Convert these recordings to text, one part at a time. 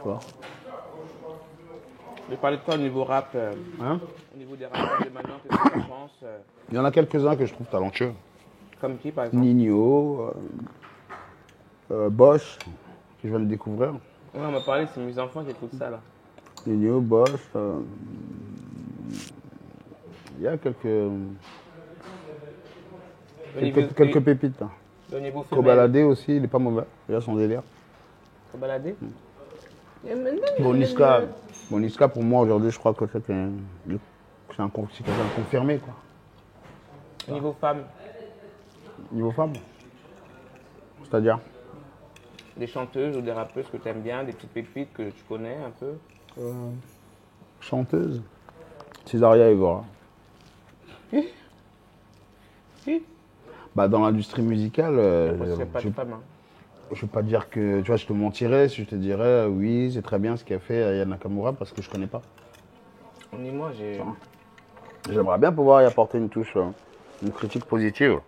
Quoi. Je parlais de quoi au niveau rap Hein? au niveau des rappeurs de maintenant, qu'est-ce que tu en penses Il y en a quelques-uns que je trouve talentueux. Comme qui, par exemple? Nino, Bosch, que je viens de découvrir. Ouais, on m'a parlé, c'est mes enfants qui écoutent ça, là. Nino, Bosch. Il y a quelques pépites. Hein. Au niveau femelle, Kobalade aussi, il est pas mauvais. Il a son délire. faut balader. Bon, Niska, pour moi, aujourd'hui, je crois que c'est quelqu'un confirmé. Quoi. Au niveau femme, Niveau femme. C'est-à-dire des chanteuses ou des rappeuses que tu aimes bien, des petites pépites que tu connais un peu. chanteuse. Césaria Evora. Bah, dans l'industrie musicale, C'est pas de femme, hein. je ne vais pas dire que, tu vois, je te mentirais si je te dirais oui, c'est très bien ce qu'a fait Aya Nakamura parce que je connais pas. Ni moi, j'ai. J'aimerais bien pouvoir y apporter une touche, une critique positive.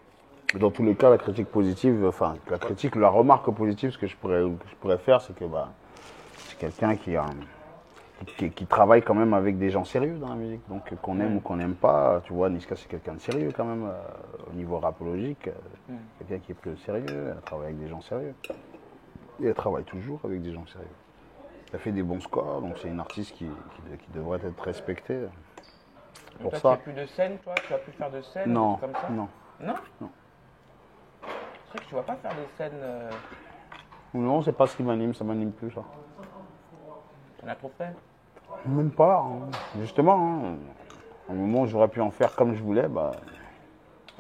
Dans tous les cas, la critique positive, enfin, la remarque positive, ce que je pourrais faire, c'est que bah, c'est quelqu'un qui travaille quand même avec des gens sérieux dans la musique. Donc qu'on aime ou qu'on n'aime pas, tu vois, Niska c'est quelqu'un de sérieux quand même, au niveau rapologique, quelqu'un qui est plus sérieux, elle travaille avec des gens sérieux. Et elle travaille toujours avec des gens sérieux. Elle fait des bons scores, donc c'est une artiste qui devrait être respectée. Pour toi, ça. tu fais plus de scène, toi? Tu vas plus faire de scène? Non, Comme ça? non. Non? Non. C'est vrai que tu vas pas faire des scènes. Non, c'est pas ce qui m'anime, ça m'anime plus ça. On a trop fait. Même pas, hein. Justement. Hein. Au moment où j'aurais pu en faire comme je voulais, bah.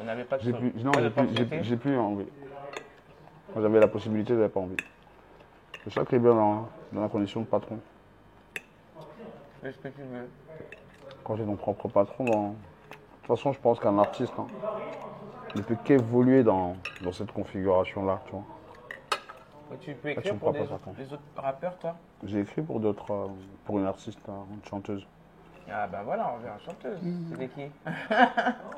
On n'avait pas de J'ai plus envie. Quand j'avais la possibilité, j'avais pas envie. C'est ça qui est bien dans la condition de patron. Fais ce que tu veux. Quand j'ai ton propre patron, de toute façon, je pense qu'un artiste hein, ne peut qu'évoluer dans cette configuration-là, tu vois. Et tu peux écrire pour des autres rappeurs, toi? J'ai écrit pour d'autres, pour une artiste, une chanteuse. Ah ben voilà, on veut une chanteuse. C'est qui?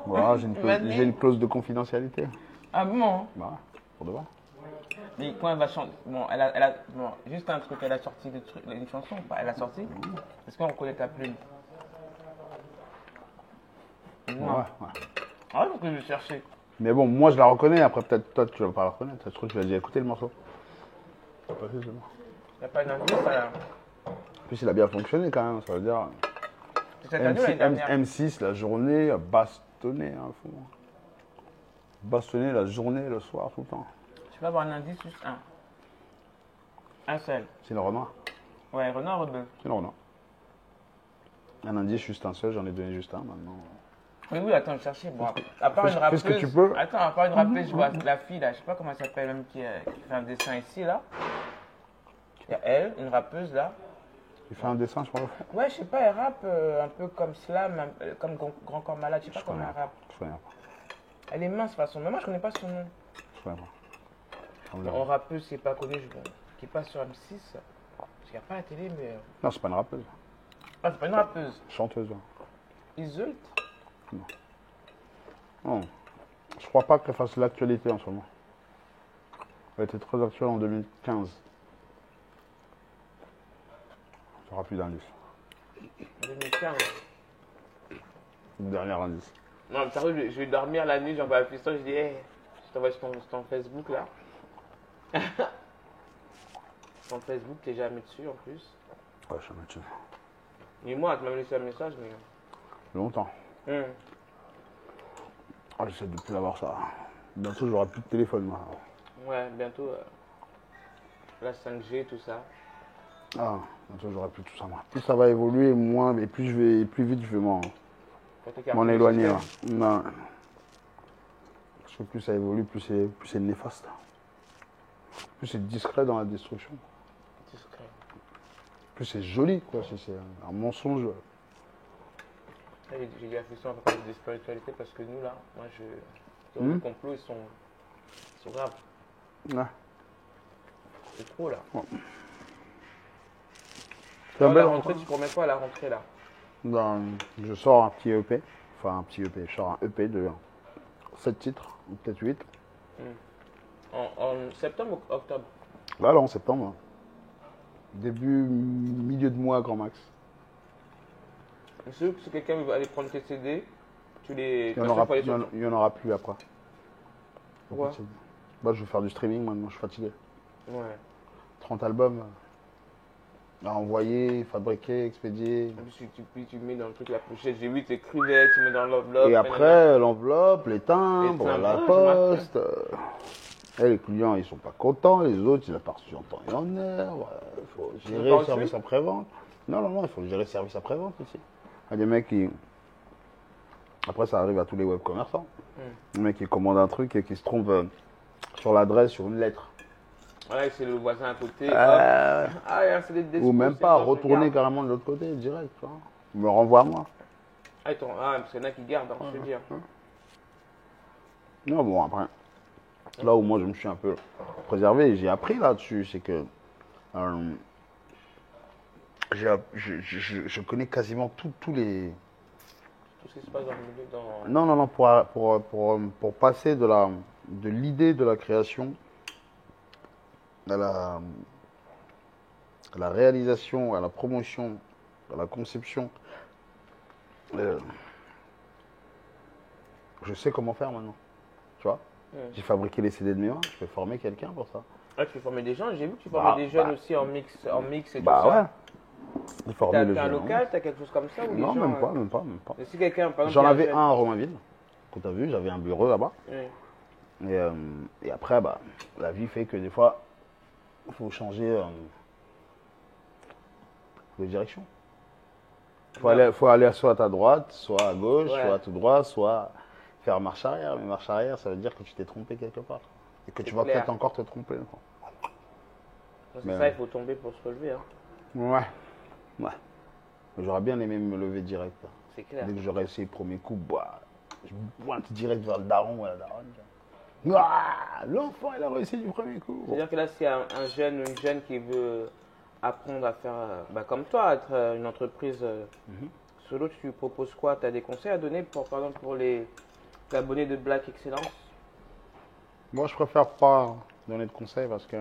Voilà, j'ai une clause de confidentialité. Ah bon? Bah, pour de vrai. Mais quand elle va chanter, bon, bon, juste un truc, elle a sorti une chanson ou pas? Elle a sorti? Est-ce qu'on reconnaît ta plume? Non. Ouais. Ah ouais, donc je vais chercher. Mais bon, moi je la reconnais, après peut-être toi tu vas pas la reconnaître, ça se trouve tu vas dire écoutez le morceau. Il n'y a pas d'indice là. En plus il a bien fonctionné quand même, ça veut dire. M6 la journée, bastonné à fond. Bastonné la journée, le soir, tout le temps. Tu peux avoir un indice, juste un. Un seul. C'est le renard. Ouais, renard ou rebeu? C'est le renard. Un indice, juste un seul, j'en ai donné juste un maintenant. Oui, attends, je cherchais. Bon, à part une rappeuse. Fais ce que tu peux. Attends, à part une rappeuse, je vois la fille là, je sais pas comment elle s'appelle, même qui fait un dessin ici là. Il y a elle, une rappeuse là. Il fait un dessin, je crois. Ouais, je sais pas, elle rappe un peu comme Slam, comme Grand Corps Malade, je sais pas comment elle rappe. Je connais pas. Elle est mince de toute façon, mais moi je connais pas son nom. Je connais pas. En rappeuse, c'est pas connu, qui passe sur M6. Parce qu'il n'y a pas la télé, mais. Non, c'est pas une rappeuse. Ah, c'est pas une rappeuse. Chanteuse. Iseult? Non. Je crois pas qu'elle fasse l'actualité en ce moment. Elle était très actuelle en 2015. Ça aura plus d'indice. 2015. Dernier indice. Non, mais sérieux, je vais dormir la nuit, j'envoie la piston, je dis, hey, je t'envoie sur ton Facebook là. Ton Facebook, t'es jamais dessus en plus. Ouais, je suis jamais dessus. Et moi, tu m'as laissé un message, mais. Longtemps. Ah, j'essaie de plus avoir ça. Bientôt, j'aurai plus de téléphone, moi. Ouais, bientôt. La 5G, tout ça. Ah, bientôt, j'aurai plus tout ça, moi. Plus ça va évoluer, moins, et plus vite, je vais m'en éloigner. Là. Non. Parce que plus ça évolue, plus c'est néfaste. Plus c'est discret dans la destruction. Discret. Plus c'est joli, quoi. Si c'est un mensonge. J'ai eu la question à propos de spiritualité parce que nous là, moi les complots ils sont graves. Ouais. C'est trop là. Ouais. Alors, la rentrée, tu promets quoi à la rentrée là? Je sors un petit EP. Enfin un petit EP. Je sors un EP de 7 titres, ou peut-être 8. En septembre ou octobre? Là, en septembre. Début, milieu de mois, grand max. Si quelqu'un veut aller prendre tes CD, tu les. Il y en aura plus après. Pourquoi? Bah, je vais faire du streaming maintenant, je suis fatigué. Ouais. 30 albums à envoyer, fabriquer, expédier. Et puis tu mets dans le truc la pochette, j'ai vu tes crevettes, tu mets dans l'enveloppe. Et après, l'enveloppe, les timbres, la poste. Et les clients, ils sont pas contents, les autres, ils n'ont pas reçu en temps et en heure. Il faut gérer le service après-vente. Non, il faut gérer le service après-vente ici. Il y a des mecs qui. Après, ça arrive à tous les web commerçants. Les mecs qui commandent un truc et qui se trompent sur l'adresse, sur une lettre. Ouais, c'est le voisin à côté. Il y a un CD de ou même pas, retourner carrément de l'autre côté, direct. Tu vois. Il me renvoie à moi. Parce qu'il y en a qui gardent, je veux dire. Non, bon, après. Là où moi je me suis un peu préservé, j'ai appris là-dessus, c'est que je connais quasiment tous les. Tout ce qui se passe dans le milieu. Non, pour passer de l'idée de la création à la réalisation, à la promotion, à la conception, je sais comment faire maintenant. Tu vois? J'ai fabriqué les CD de mes mains, je peux former quelqu'un pour ça. Ah, tu peux former des gens, j'ai vu que tu formais des jeunes aussi en mix et tout ça. Ouais. T'as un local, t'as quelque chose comme ça ou non, gens, même pas. Et si quelqu'un, par exemple, j'en avais un à Romainville, que tu as vu, j'avais un bureau là-bas. Oui. Et après, la vie fait que des fois, il faut changer de direction. Il faut aller soit à droite, soit à gauche, soit tout droit, soit faire marche arrière. Mais marche arrière, ça veut dire que tu t'es trompé quelque part. Et que tu vas peut-être encore te tromper. C'est ça, il faut tomber pour se relever. Hein. Ouais. Mais j'aurais bien aimé me lever direct. C'est clair. Dès que j'aurais essayé le premier coup, je pointe direct vers le daron ou la daronne. L'enfant, il a réussi du premier coup. C'est-à-dire que là, s'il y a un jeune ou une jeune qui veut apprendre à faire, comme toi, être une entreprise solo, tu proposes quoi? Tu as des conseils à donner, par exemple, pour les abonnés de Black Excellence? Moi, je préfère pas donner de conseils parce que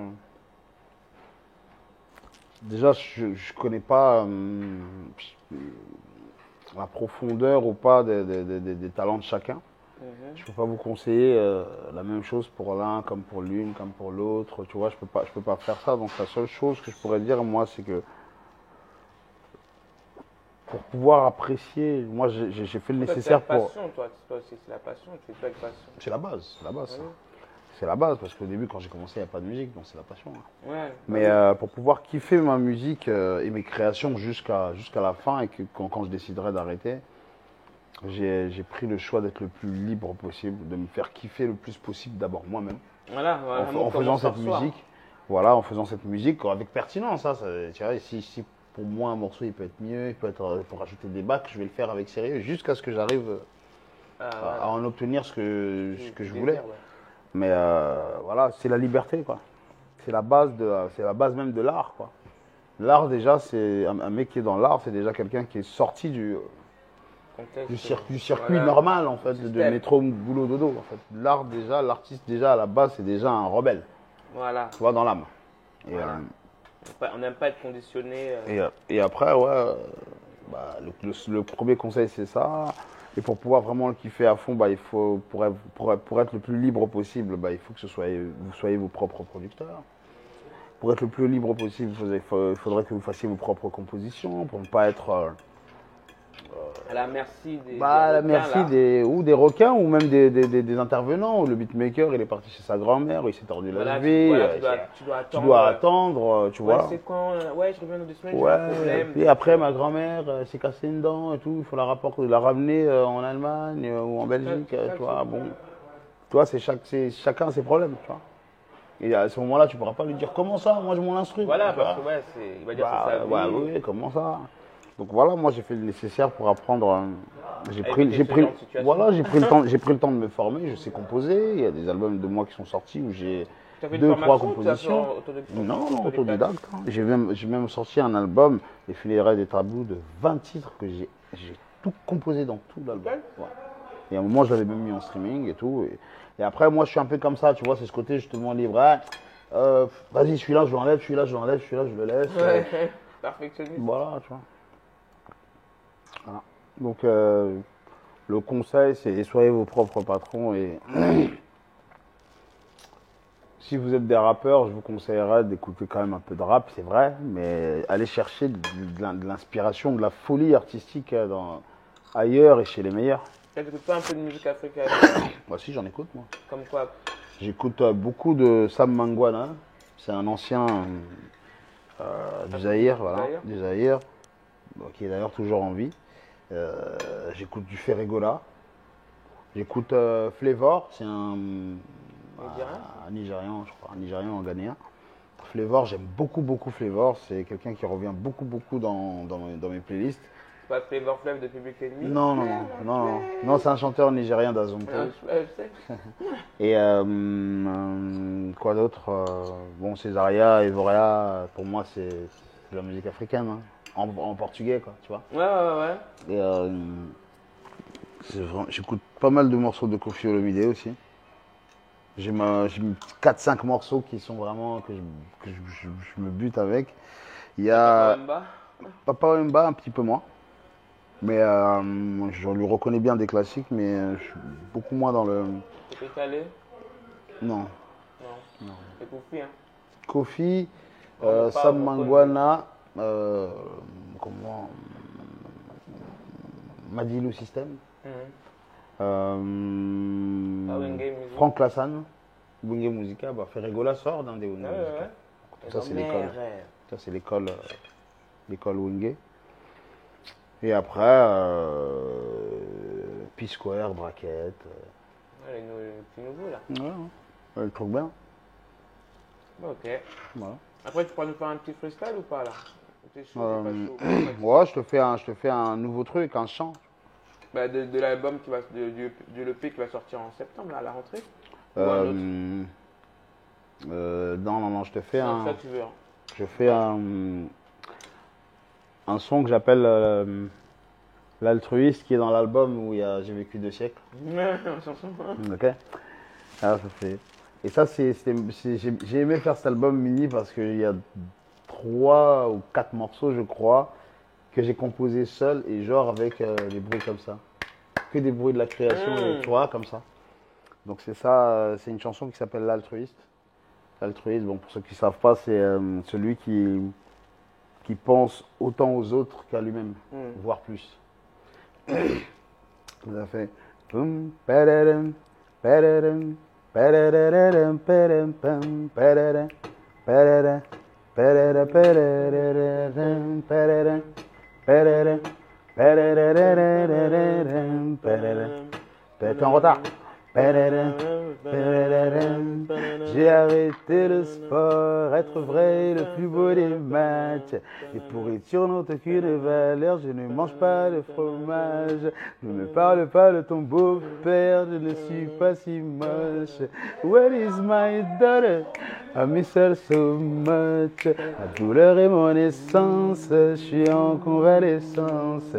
déjà, je connais pas la profondeur ou pas des talents de chacun. Je peux pas vous conseiller la même chose pour l'un comme pour l'une, comme pour l'autre. Tu vois, je peux pas faire ça. Donc la seule chose que je pourrais dire, moi, c'est que pour pouvoir apprécier, moi, j'ai fait le nécessaire pour. C'est la passion, toi. C'est la passion. Tu fais pas avec passion. C'est la base. Ça. C'est la base parce qu'au début, quand j'ai commencé, il n'y avait pas de musique, donc c'est la passion. Ouais. Mais pour pouvoir kiffer ma musique et mes créations jusqu'à la fin et que quand je déciderai d'arrêter, j'ai pris le choix d'être le plus libre possible, de me faire kiffer le plus possible d'abord moi-même. En faisant cette musique. Voilà, en faisant cette musique avec pertinence. Tu vois, si pour moi un morceau il peut être mieux, il peut être pour rajouter des bacs, je vais le faire avec sérieux jusqu'à ce que j'arrive à en obtenir ce que je voulais. Mais voilà, c'est la liberté, quoi. C'est la base même de l'art, quoi. L'art, déjà, c'est un mec qui est dans l'art, c'est déjà quelqu'un qui est sorti du circuit normal, en fait, de métro, boulot, dodo, en fait. L'art, déjà, l'artiste, déjà, à la base, c'est déjà un rebelle. Voilà. Tu vois, dans l'âme. On n'aime pas être conditionné. Et après, le premier conseil, c'est ça. Et pour pouvoir vraiment le kiffer à fond, il faut, pour être le plus libre possible, il faut que vous soyez vos propres producteurs. Pour être le plus libre possible, il faudrait que vous fassiez vos propres compositions, pour ne pas être à la merci des requins ou même des intervenants. Le beatmaker, il est parti chez sa grand-mère, il s'est tordu la cheville. Tu dois attendre, tu vois. C'est quand je reviens dans 2 semaines, j'ai un problème. Et après, ma grand-mère s'est cassée une dent et tout, il faut la ramener en Allemagne ou en Belgique, tu vois. Bon, toi, chacun ses problèmes, tu vois. Et à ce moment-là, tu ne pourras pas lui dire comment ça, moi je m'en instruis. Voilà, parce que il va dire c'est sa vie. Oui, comment ça. Donc voilà, moi j'ai fait le nécessaire pour apprendre. J'ai pris le temps de me former, je sais composer. Il y a des albums de moi qui sont sortis où j'ai 2-3 compositions. Non, autodidacte. J'ai même sorti un album, Les Funérailles des Tabous, de 20 titres que j'ai tout composé dans tout l'album. Ouais. Et à un moment, je l'avais même mis en streaming et tout. Et après, moi, je suis un peu comme ça, tu vois, c'est ce côté justement libre. Vas-y, celui-là, je l'enlève, celui-là, je l'enlève, celui-là, je le laisse. Ouais. Perfectionniste. Voilà, tu vois. Voilà. Donc, le conseil, c'est soyez vos propres patrons et si vous êtes des rappeurs, je vous conseillerais d'écouter quand même un peu de rap, c'est vrai, mais allez chercher de l'inspiration, de la folie artistique ailleurs et chez les meilleurs. Tu n'écoutes pas un peu de musique africaine? Moi si, j'en écoute, moi. Comme quoi? J'écoute beaucoup de Sam Mangwana, c'est un ancien du Zaïre, voilà, Zaïre. du Zaïre, bon, qui est d'ailleurs toujours en vie. J'écoute du Ferregola, j'écoute Flavor, c'est un Nigérian, je crois, un Nigérian ou un Ghanéen. Flavor, j'aime beaucoup Flavor, c'est quelqu'un qui revient beaucoup dans mes playlists. Pas Flavor Flav de Public Enemy? Non, c'est un chanteur nigérien d'Azonto. Je sais. Et quoi d'autre bon, Césaria, Evoria, pour moi c'est de la musique africaine, hein. En portugais, quoi, tu vois. Ouais. Et j'écoute pas mal de morceaux de Koffi Olomide aussi. J'ai 4-5 morceaux qui sont vraiment que je me bute avec. Il y a Papa Wemba, un petit peu moins. Mais je lui reconnais bien des classiques, mais je suis beaucoup moins dans le. Tu peux caler? Non. C'est Koffi, hein. Koffi, Sam Mangwana, comment Madilou System, Franck Lassane, Wenge Musica, Ferregola sort dans des Wenge Musica. Ça c'est l'école. Ça c'est l'école Wenge. Et après, P-Square, Braquette. Les petits nouveaux là. Ouais, le truc bien. Ok. Voilà. Après, tu pourras nous faire un petit freestyle ou pas là? T'es chaud, t'es pas chaud? Ouais, je te fais un nouveau truc, un chant. Bah, de l'album du EP qui va sortir en septembre, là, à la rentrée? Ou un autre? Non, je te fais un. Ça, tu veux, hein. Je fais un son que j'appelle L'altruiste, qui est dans l'album où J'ai vécu 2 siècles. Ok. Alors, ça fait. Et ça, j'ai aimé faire cet album mini parce qu'il y a 3 ou 4 morceaux, je crois, que j'ai composé seul et genre avec des bruits comme ça. Que des bruits de la création, tu vois, comme ça. Donc c'est ça, c'est une chanson qui s'appelle L'altruiste. L'altruiste, bon, pour ceux qui ne savent pas, c'est celui qui pense autant aux autres qu'à lui-même, voire plus. Ça fait. T'es en retard. J'ai arrêté le sport, être vrai le plus beau des matchs. Et pourriture n'ont aucune valeur, je ne mange pas de fromage. Ne me parle pas de ton beau-père, je ne suis pas si moche. Where is my daughter? I miss her so much. La douleur est mon essence, je suis en convalescence.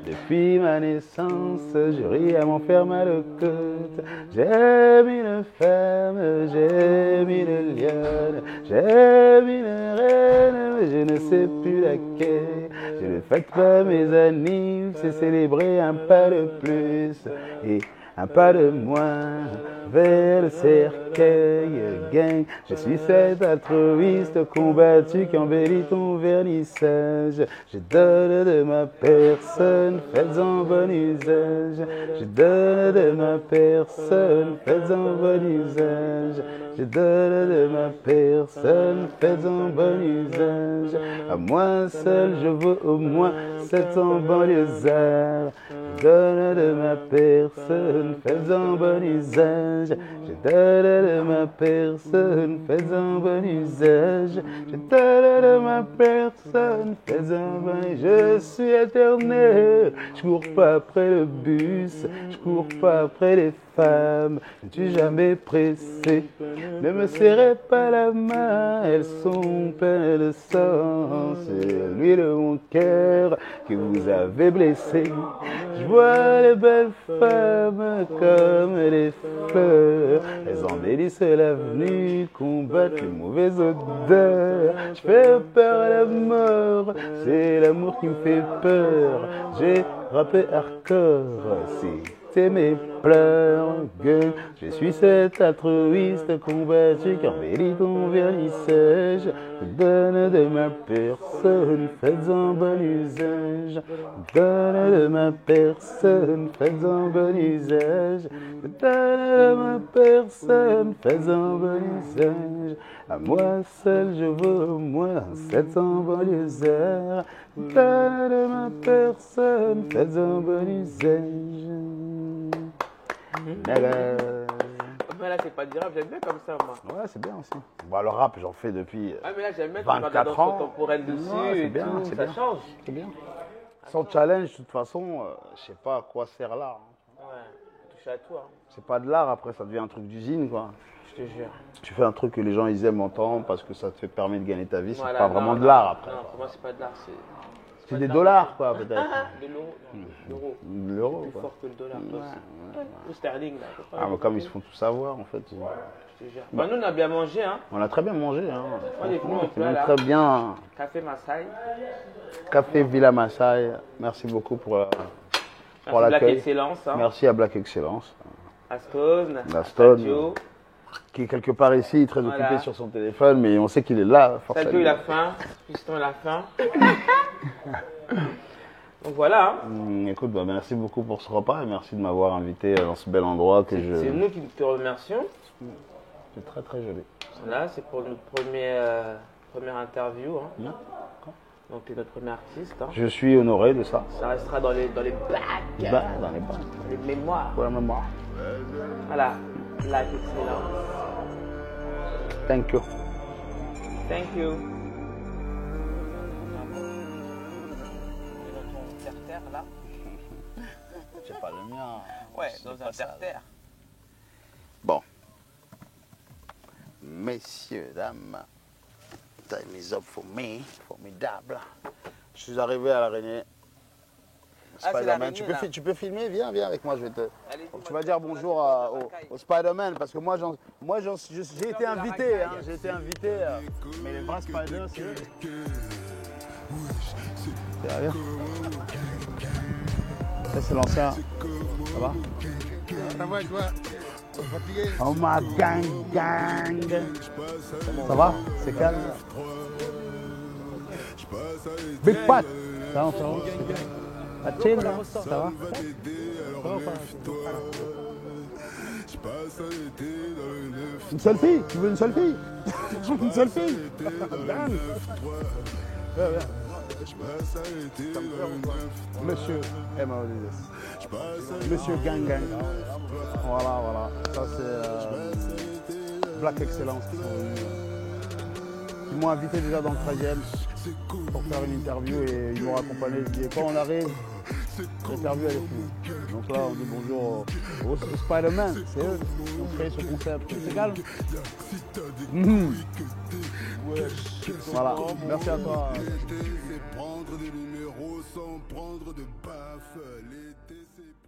Depuis ma naissance, je ris à m'en faire mal au côte. J'aime une femme, j'aime une lionne, j'aime une reine, mais je ne sais plus laquelle. Je ne fête pas mes annives, c'est célébrer un pas de plus et un pas de moins vers le cercueil gang. Je suis cet altruiste combattu qui embellit ton vernissage. Je donne de ma personne, faites-en bon usage. Je donne de ma personne, faites-en bon usage. Je donne de ma personne, faites-en bon usage. À moi seul, je veux au moins 700 banlieusards. Je donne de ma personne, faites-en bon usage. Je donne de ma personne, faites-en bon usage. Je donne de ma personne, faites-en bon usage. Je suis éternel, je cours pas après le bus, je cours pas après les femmes. Je ne suis jamais pressé, ne me serrez pas la main, elles sont pleines de sang. C'est l'huile de mon cœur que vous avez blessé. Je vois les belles femmes comme des fleurs. cœur. Elles embellissent l'avenue, combattent les mauvaises odeurs. Je fais peur à la mort, c'est l'amour qui me fait peur. J'ai rappé hardcore, c'est mes pleurs. Que je suis cet altruiste combattu qui embellit ton vernissage. Je donne de ma personne, faites-en bon usage. Je donne de ma personne, faites-en bon usage. Je donne de ma personne, faites-en bon usage. À moi seul je veux moi 700 bon usage. Je donne de ma personne, faites-en bon usage. Mais là, c'est pas du rap, j'aime bien comme ça, moi. Ouais, c'est bien aussi. Bon, le rap, j'en fais depuis Ah, mais là, j'aime bien 24 ans. contemporaine dessus Ouais, et tout, c'est ça bien. change. C'est bien. Sans challenge, de toute façon, je sais pas à quoi sert l'art. Ouais, touche à toi. C'est pas de l'art, après, ça devient un truc d'usine, quoi. Je te jure. Tu fais un truc que les gens, ils aiment entendre parce que ça te permet de gagner ta vie, c'est Voilà, pas non, vraiment de non, l'art, après. Non, pour moi, c'est pas de l'art, c'est. C'est des dollars, quoi, peut-être. De l'euro, non, l'euro. L'euro, Plus quoi. fort que le dollar, toi aussi. Le sterling, là. faut pas Ah, mais comme ils se font tout savoir, en fait. Je te jure. Bah, nous, on a bien mangé, hein. On a très bien mangé, hein. On est venu, Franchement, on c'est peut même là. très bien. Café Masai. Café Villa Masai, merci beaucoup pour Black l'accueil. Excellence, hein. Merci à Black Excellence, Astone. Astone. Sadio. qui est quelque part ici, très Voilà. occupé sur son téléphone, mais on sait qu'il est là, forcément. Sadio, il a faim. Piston, il a faim. Donc voilà. Hein. Écoute, bah, merci beaucoup pour ce repas et merci de m'avoir invité dans ce bel endroit que je... C'est nous qui te remercions. C'est très très joli. Là, c'est pour notre première interview. Hein. Donc, tu es notre premier artiste. Hein. Je suis honoré de ça. Ça restera dans les bacs, Bah, dans les bas. dans les mémoires. Pour la mémoire. Voilà. Black Excellence. Thank you. Thank you. Dans ton terre-terre, là. C'est pas le mien. Ouais, C'est dans pas un ça. terre-terre. Bon. Messieurs, dames, time is up for me. Formidable. Je suis arrivé à l'araignée. c'est Spider-Man. l'araignée, là. Tu peux filmer? Viens avec moi. Je vais te... Allez, Donc, tu dis-moi, vas dire dis-moi, bonjour dis-moi, au Spider-Man parce que moi, j'ai été de la invité. racaille. Hein, j'ai été invité. Mais les vrais Spider, c'est eux. Ça va bien? Ça, c'est l'ancien. Ça va? Ça va, toi? Fatigué? Oh ma gang. Ça va? C'est calme? Big Pat. Ça va? La chill, là? Ça va? Une selfie? Tu veux une selfie? Une selfie? Bang. Viens. Monsieur M.A.O.D.S. Monsieur Gang. Voilà. Ça c'est Black Excellence qui sont venus. Ils m'ont invité déjà dans le 13e pour faire une interview et ils m'ont accompagné. Je dis quand on arrive, l'interview elle est finie. Donc là on dit bonjour au Spider-Man, c'est eux qui ont créé ce concept. C'est calme. Voilà, merci à toi. Prendre des numéros sans prendre de baffe. L'été, c'est